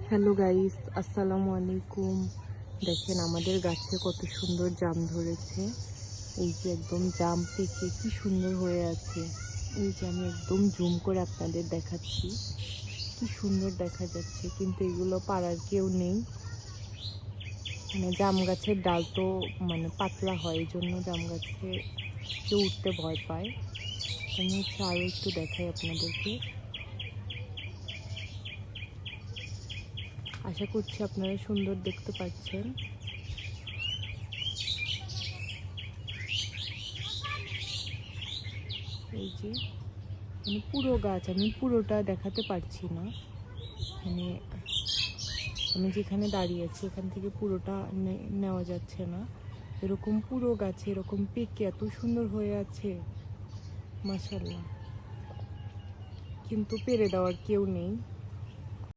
Hello guys, আসসালামু আলাইকুম। দেখেন আমাদের গাছে কত সুন্দর জাম ধরেছে। এই যে একদম জাম পেকে কি সুন্দর হয়ে আছে। এই যে আমি একদম জুম করে আপনাদের দেখাচ্ছি, কি সুন্দর দেখা যাচ্ছে। কিন্তু এগুলো পাড়ার কেউ নেই। মানে জাম গাছের ডাল তো পাতলা হয়, এই জন্য জাম গাছে কেউ উঠতে ভয় পায়। আমি হচ্ছে আরও একটু দেখাই আপনাদেরকে। আশা করছি আপনারা সুন্দর দেখতে পাচ্ছেন। এই যে পুরো গাছ, আমি পুরোটা দেখাতে পারছি না। মানে আমি যেখানে দাঁড়িয়ে আছি এখান থেকে পুরোটা নেওয়া যাচ্ছে না। এরকম পুরো গাছে এরকম পেকে এত সুন্দর হয়ে আছে, মাশাআল্লাহ। কিন্তু পেরে দেওয়ার কেউ নেই।